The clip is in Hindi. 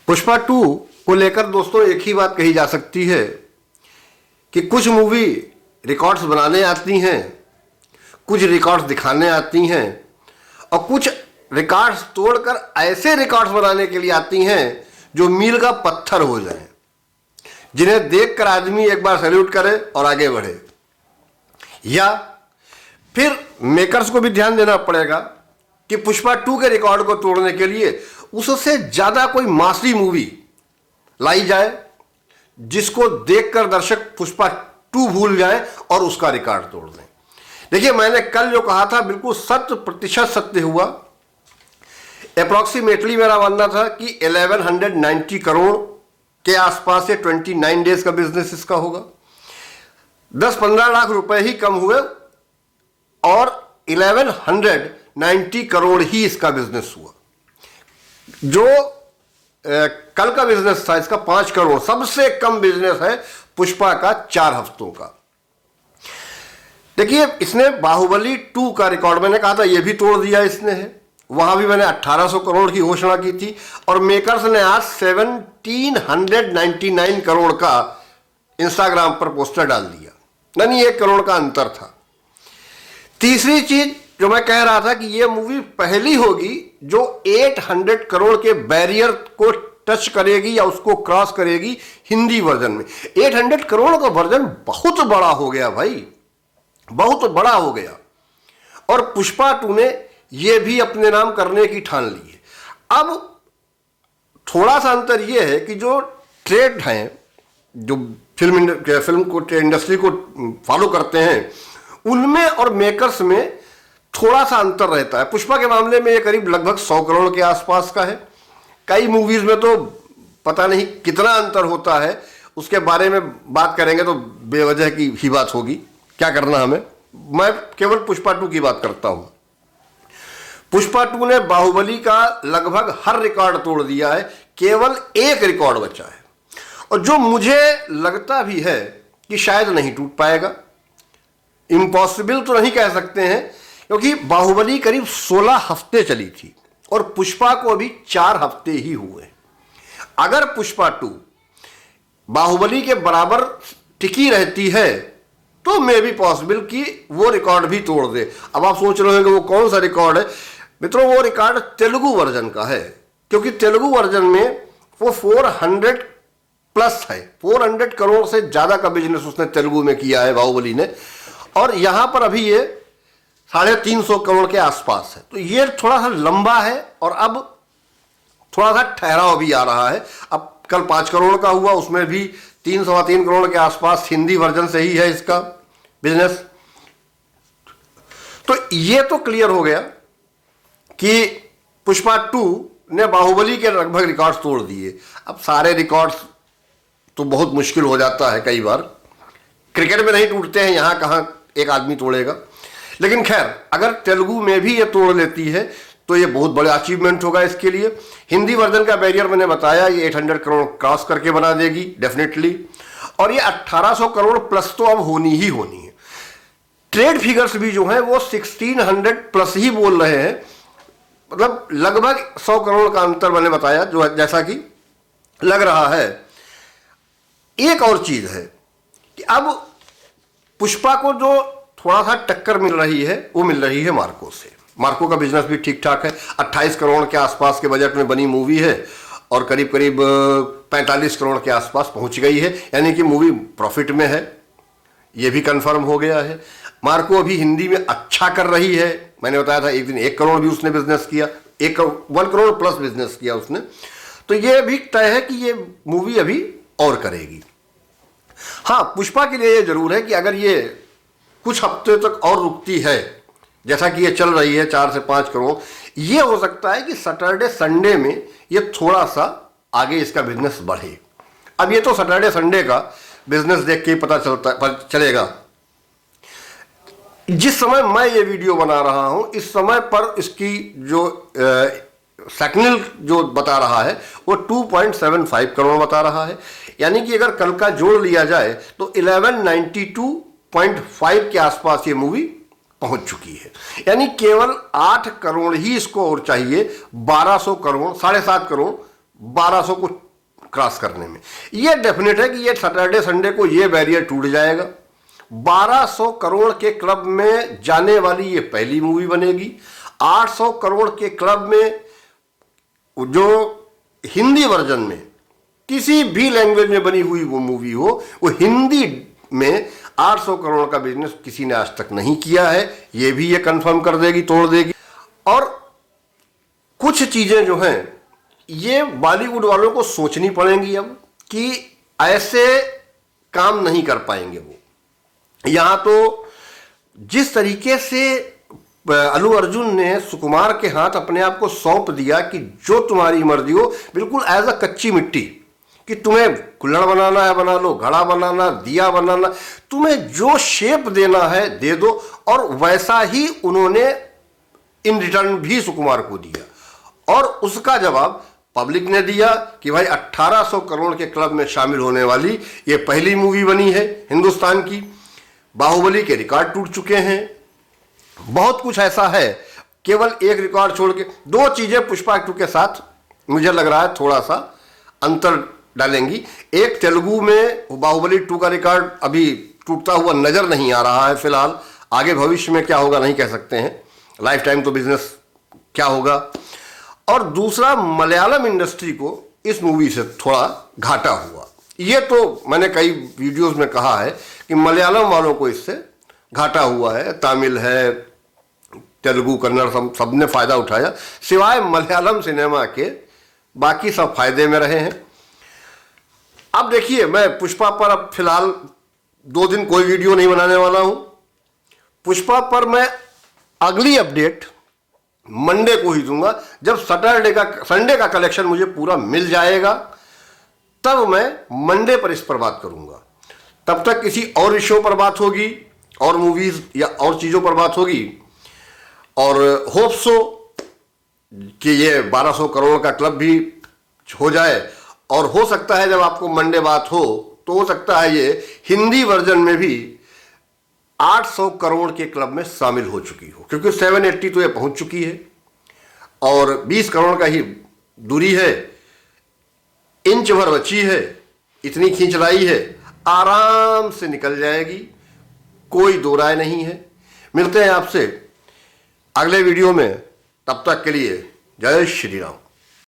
पुष्पा 2 को लेकर दोस्तों एक ही बात कही जा सकती है कि कुछ मूवी रिकॉर्ड्स बनाने आती हैं, कुछ रिकॉर्ड्स दिखाने आती हैं और कुछ रिकॉर्ड्स तोड़कर ऐसे रिकॉर्ड्स बनाने के लिए आती हैं जो मील का पत्थर हो जाएं, जिन्हें देखकर आदमी एक बार सैल्यूट करे और आगे बढ़े। या फिर मेकर्स को भी ध्यान देना पड़ेगा कि पुष्पा 2 के रिकॉर्ड को तोड़ने के लिए उससे ज्यादा कोई मासी मूवी लाई जाए जिसको देखकर दर्शक पुष्पा 2 भूल जाए और उसका रिकॉर्ड तोड़ दें। देखिए, मैंने कल जो कहा था बिल्कुल 100% सत्य हुआ। अप्रॉक्सीमेटली मेरा मानना था कि 1190 करोड़ के आसपास से 29 डेज का बिजनेस इसका होगा। 10-15 लाख रुपए ही कम हुए और 1190 करोड़ ही इसका बिजनेस हुआ। जो कल का बिजनेस था इसका 5 करोड़, सबसे कम बिजनेस है पुष्पा का 4 हफ्तों का। देखिए, इसने बाहुबली 2 का रिकॉर्ड मैंने कहा था ये भी तोड़ दिया इसने है। वहां भी मैंने 1800 करोड़ की घोषणा की थी और मेकर्स ने आज 1799 करोड़ का इंस्टाग्राम पर पोस्टर डाल दिया, यानी 1 करोड़ का अंतर था। तीसरी चीज जो मैं कह रहा था कि ये मूवी पहली होगी जो 800 करोड़ के बैरियर को टच करेगी या उसको क्रॉस करेगी हिंदी वर्जन में। 800 करोड़ का वर्जन बहुत बड़ा हो गया भाई, बहुत बड़ा हो गया। और पुष्पा 2 ने यह भी अपने नाम करने की ठान ली है। अब थोड़ा सा अंतर यह है कि जो ट्रेड हैं, जो फिल्म को इंडस्ट्री को फॉलो करते हैं, उनमें और मेकर्स में थोड़ा सा अंतर रहता है। पुष्पा के मामले में ये करीब लगभग 100 करोड़ के आसपास का है। कई मूवीज में तो पता नहीं कितना अंतर होता है, उसके बारे में बात करेंगे तो बेवजह की ही बात होगी, क्या करना हमें। मैं केवल पुष्पा 2 की बात करता हूं। पुष्पा 2 ने बाहुबली का लगभग हर रिकॉर्ड तोड़ दिया है, केवल एक रिकॉर्ड बचा है और जो मुझे लगता भी है कि शायद नहीं टूट पाएगा। इम्पॉसिबल तो नहीं कह सकते हैं क्योंकि बाहुबली करीब 16 हफ्ते चली थी और पुष्पा को अभी 4 हफ्ते ही हुए। अगर पुष्पा 2 बाहुबली के बराबर टिकी रहती है तो मे भी पॉसिबल कि वो रिकॉर्ड भी तोड़ दे। अब आप सोच रहे होंगे वो कौन सा रिकॉर्ड है। मित्रों, वो रिकॉर्ड तेलुगु वर्जन का है, क्योंकि तेलुगु वर्जन में वो 400 प्लस है। 400 करोड़ से ज्यादा का बिजनेस उसने तेलुगु में किया है बाहुबली ने, और यहां पर अभी ये 350 करोड़ के आसपास है। तो ये थोड़ा सा लंबा है और अब थोड़ा सा ठहराव भी आ रहा है। अब कल 5 करोड़ का हुआ, उसमें भी 3-3.25 करोड़ के आसपास हिंदी वर्जन से ही है इसका बिजनेस। तो ये तो क्लियर हो गया कि पुष्पा 2 ने बाहुबली के लगभग रिकॉर्ड्स तोड़ दिए। अब सारे रिकॉर्ड्स तो बहुत मुश्किल हो जाता है, कई बार क्रिकेट में नहीं टूटते हैं, यहां कहां एक आदमी तोड़ेगा। लेकिन खैर, अगर तेलुगु में भी ये तोड़ लेती है तो ये बहुत बड़ा अचीवमेंट होगा इसके लिए। हिंदी वर्जन का बैरियर मैंने बताया, ये 800 करोड़ क्रॉस करके बना देगी डेफिनेटली, और ये 1800 करोड़ प्लस तो अब होनी ही होनी है। ट्रेड फिगर्स भी जो हैं वो 1600 प्लस ही बोल रहे हैं, मतलब लगभग 100 करोड़ का अंतर मैंने बताया जो जैसा कि लग रहा है। एक और चीज है कि अब पुष्पा को जो थोड़ा सा टक्कर मिल रही है वो मिल रही है मार्को से। मार्को का बिजनेस भी ठीक ठाक है, 28 करोड़ के आसपास के बजट में बनी मूवी है और करीब करीब 45 करोड़ के आसपास पहुंच गई है, यानी कि मूवी प्रॉफिट में है। ये भी कंफर्म हो गया है। मार्को अभी हिंदी में अच्छा कर रही है। मैंने बताया था एक दिन 1 करोड़ भी उसने बिजनेस किया, 1 करोड़ प्लस बिजनेस किया उसने। तो ये भी तय है कि ये मूवी अभी और करेगी। हाँ, पुष्पा के लिए ये जरूर है कि अगर ये कुछ हफ्ते तक और रुकती है जैसा कि ये चल रही है 4 से 5 करोड़, ये हो सकता है कि सैटरडे संडे में ये थोड़ा सा आगे इसका बिजनेस बढ़े। अब ये तो सैटरडे संडे का बिजनेस देख के ही पता चलेगा। जिस समय मैं ये वीडियो बना रहा हूं, इस समय पर इसकी जो सेकंड जो बता रहा है वो 2.75 करोड़ बता रहा है, यानी कि अगर कल का जोड़ लिया जाए तो 1192.5 के आसपास ये मूवी पहुंच चुकी है। यानी केवल 8 करोड़ ही इसको और चाहिए, 1200 करोड़ 7.5 करोड़ 1200 को क्रॉस करने में। ये डेफिनेट है कि ये सैटरडे संडे को ये बैरियर टूट जाएगा। 1200 करोड़ के क्लब में जाने वाली ये पहली मूवी बनेगी। 800 करोड़ के क्लब में जो हिंदी वर्जन में किसी भी लैंग्वेज में बनी हुई वो मूवी हो, वो हिंदी में 800 करोड़ का बिजनेस किसी ने आज तक नहीं किया है। ये भी ये कंफर्म कर देगी, तोड़ देगी। और कुछ चीजें जो हैं ये बॉलीवुड वालों को सोचनी पड़ेंगी अब कि ऐसे काम नहीं कर पाएंगे वो। यहां तो जिस तरीके से अल्लू अर्जुन ने सुकुमार के हाथ अपने आप को सौंप दिया कि जो तुम्हारी मर्जी हो, बिल्कुल एज अ कच्ची मिट्टी, कि तुम्हें कुल्हड़ बनाना है बना लो, घड़ा बनाना, दिया बनाना, तुम्हें जो शेप देना है दे दो। और वैसा ही उन्होंने इन रिटर्न भी सुकुमार को दिया। और उसका जवाब पब्लिक ने दिया कि भाई 1800 करोड़ के क्लब में शामिल होने वाली ये पहली मूवी बनी है हिंदुस्तान की। बाहुबली के रिकॉर्ड टूट चुके हैं। बहुत कुछ ऐसा है, केवल एक रिकॉर्ड छोड़ के 2 चीजें पुष्पा 2 के साथ मुझे लग रहा है थोड़ा सा अंतर डालेंगी। एक, तेलुगु में बाहुबली 2 का रिकॉर्ड अभी टूटता हुआ नजर नहीं आ रहा है फिलहाल। आगे भविष्य में क्या होगा नहीं कह सकते हैं, लाइफ टाइम तो बिजनेस क्या होगा। और दूसरा, मलयालम इंडस्ट्री को इस मूवी से थोड़ा घाटा हुआ। ये तो मैंने कई वीडियोस में कहा है कि मलयालम वालों को इससे घाटा हुआ है। तमिल है, तेलुगु, कन्नड़ सब ने फायदा उठाया, सिवाय मलयालम सिनेमा के बाकी सब फायदे में रहे हैं। अब देखिए, मैं पुष्पा पर अब फिलहाल 2 दिन कोई वीडियो नहीं बनाने वाला हूं। पुष्पा पर मैं अगली अपडेट मंडे को ही दूंगा, जब संडे का कलेक्शन मुझे पूरा मिल जाएगा, तब मैं मंडे पर इस पर बात करूंगा। तब तक किसी और शो पर बात होगी, और मूवीज या और चीजों पर बात होगी। और होप सो कि ये 1200 करोड़ का क्लब भी हो जाए। और हो सकता है जब आपको मंडे बात हो तो हो सकता है ये हिंदी वर्जन में भी 800 करोड़ के क्लब में शामिल हो चुकी हो, क्योंकि 780 तो ये पहुंच चुकी है और 20 करोड़ का ही दूरी है, इंच भर बची है, इतनी खींच लाई है, आराम से निकल जाएगी, कोई दो राय नहीं है। मिलते हैं आपसे अगले वीडियो में, तब तक के लिए जय श्री राम।